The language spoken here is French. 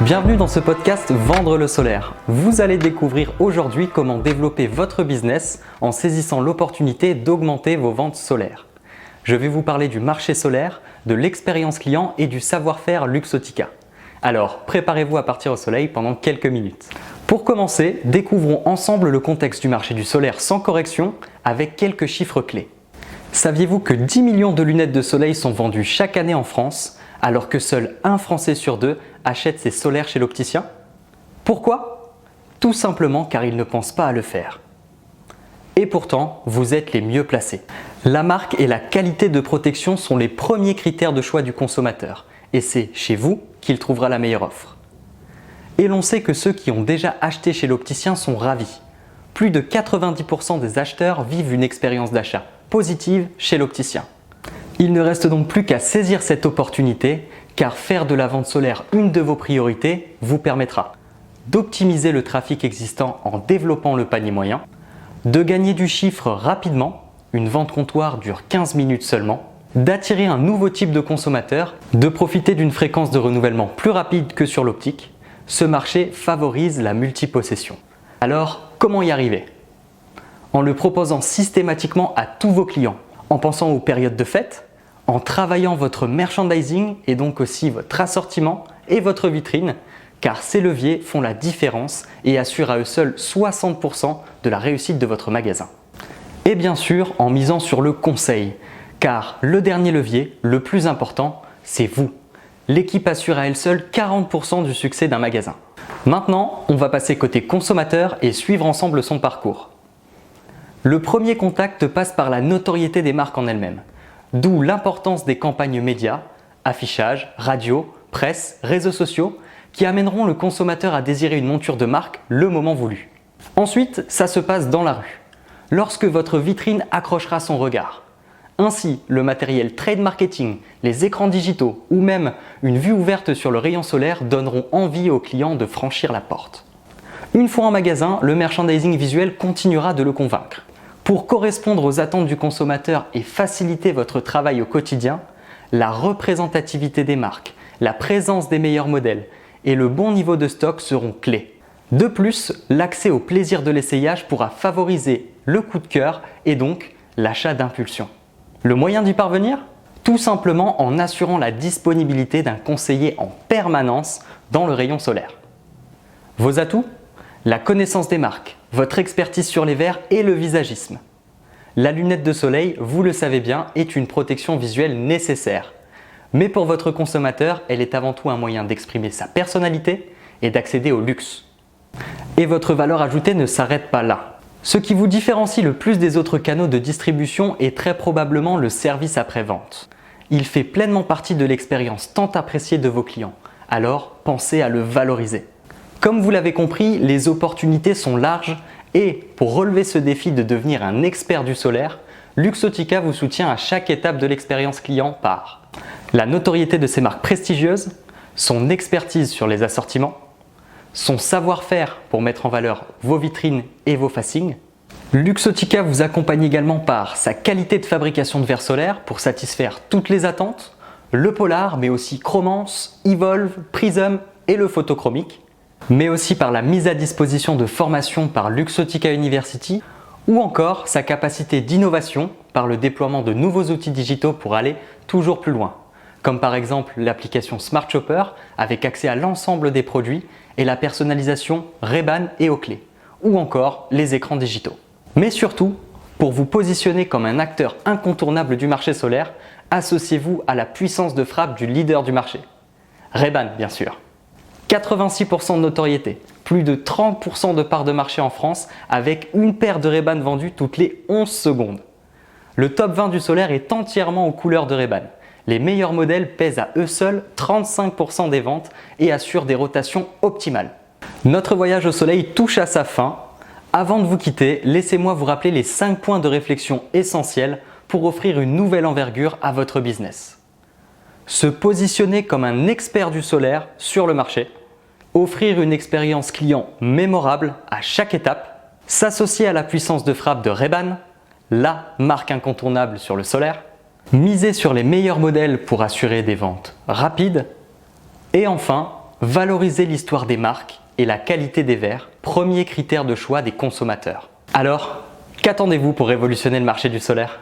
Bienvenue dans ce podcast Vendre le solaire. Vous allez découvrir aujourd'hui comment développer votre business en saisissant l'opportunité d'augmenter vos ventes solaires. Je vais vous parler du marché solaire, de l'expérience client et du savoir-faire Luxotica. Alors, préparez-vous à partir au soleil pendant quelques minutes. Pour commencer, découvrons ensemble le contexte du marché du solaire sans correction avec quelques chiffres clés. Saviez-vous que 10 millions de lunettes de soleil sont vendues chaque année en France, alors que seul un Français sur deux achète ses solaires chez l'opticien? Pourquoi? Tout simplement car il ne pense pas à le faire. Et pourtant, vous êtes les mieux placés. La marque et la qualité de protection sont les premiers critères de choix du consommateur, et c'est chez vous qu'il trouvera la meilleure offre. Et l'on sait que ceux qui ont déjà acheté chez l'opticien sont ravis. Plus de 90% des acheteurs vivent une expérience d'achat positive chez l'opticien. Il ne reste donc plus qu'à saisir cette opportunité, car faire de la vente solaire une de vos priorités vous permettra d'optimiser le trafic existant en développant le panier moyen, de gagner du chiffre rapidement, une vente comptoir dure 15 minutes seulement, d'attirer un nouveau type de consommateur, de profiter d'une fréquence de renouvellement plus rapide que sur l'optique. Ce marché favorise la multipossession. Alors, comment y arriver? En le proposant systématiquement à tous vos clients, en pensant aux périodes de fête, en travaillant votre merchandising et donc aussi votre assortiment et votre vitrine, car ces leviers font la différence et assurent à eux seuls 60% de la réussite de votre magasin. Et bien sûr, en misant sur le conseil, car le dernier levier, le plus important, c'est vous. L'équipe assure à elle seule 40% du succès d'un magasin. Maintenant, on va passer côté consommateur et suivre ensemble son parcours. Le premier contact passe par la notoriété des marques en elles-mêmes, d'où l'importance des campagnes médias, affichage, radio, presse, réseaux sociaux, qui amèneront le consommateur à désirer une monture de marque le moment voulu. Ensuite, ça se passe dans la rue, lorsque votre vitrine accrochera son regard. Ainsi, le matériel trade marketing, les écrans digitaux ou même une vue ouverte sur le rayon solaire donneront envie aux clients de franchir la porte. Une fois en magasin, le merchandising visuel continuera de le convaincre. Pour correspondre aux attentes du consommateur et faciliter votre travail au quotidien, la représentativité des marques, la présence des meilleurs modèles et le bon niveau de stock seront clés. De plus, l'accès au plaisir de l'essayage pourra favoriser le coup de cœur et donc l'achat d'impulsion. Le moyen d'y parvenir? Tout simplement en assurant la disponibilité d'un conseiller en permanence dans le rayon solaire. Vos atouts? La connaissance des marques, votre expertise sur les verres et le visagisme. La lunette de soleil, vous le savez bien, est une protection visuelle nécessaire. Mais pour votre consommateur, elle est avant tout un moyen d'exprimer sa personnalité et d'accéder au luxe. Et votre valeur ajoutée ne s'arrête pas là. Ce qui vous différencie le plus des autres canaux de distribution est très probablement le service après-vente. Il fait pleinement partie de l'expérience tant appréciée de vos clients. Alors, pensez à le valoriser. Comme vous l'avez compris, les opportunités sont larges et pour relever ce défi de devenir un expert du solaire, Luxotica vous soutient à chaque étape de l'expérience client par la notoriété de ses marques prestigieuses, son expertise sur les assortiments, son savoir-faire pour mettre en valeur vos vitrines et vos facings. Luxotica vous accompagne également par sa qualité de fabrication de verres solaires pour satisfaire toutes les attentes, le polar mais aussi Chromance, Evolve, Prism et le photochromique, mais aussi par la mise à disposition de formations par Luxotica University ou encore sa capacité d'innovation par le déploiement de nouveaux outils digitaux pour aller toujours plus loin, comme par exemple l'application Smart Shopper avec accès à l'ensemble des produits et la personnalisation Ray-Ban et Oakley, ou encore les écrans digitaux. Mais surtout, pour vous positionner comme un acteur incontournable du marché solaire, associez-vous à la puissance de frappe du leader du marché. Ray-Ban, bien sûr. 86% de notoriété, plus de 30% de part de marché en France avec une paire de Ray-Ban vendue toutes les 11 secondes. Le top 20 du solaire est entièrement aux couleurs de Ray-Ban. Les meilleurs modèles pèsent à eux seuls 35% des ventes et assurent des rotations optimales. Notre voyage au soleil touche à sa fin. Avant de vous quitter, laissez-moi vous rappeler les 5 points de réflexion essentiels pour offrir une nouvelle envergure à votre business. Se positionner comme un expert du solaire sur le marché, offrir une expérience client mémorable à chaque étape, s'associer à la puissance de frappe de Ray-Ban, la marque incontournable sur le solaire, miser sur les meilleurs modèles pour assurer des ventes rapides et enfin valoriser l'histoire des marques et la qualité des verres, premier critère de choix des consommateurs. Alors, qu'attendez-vous pour révolutionner le marché du solaire ?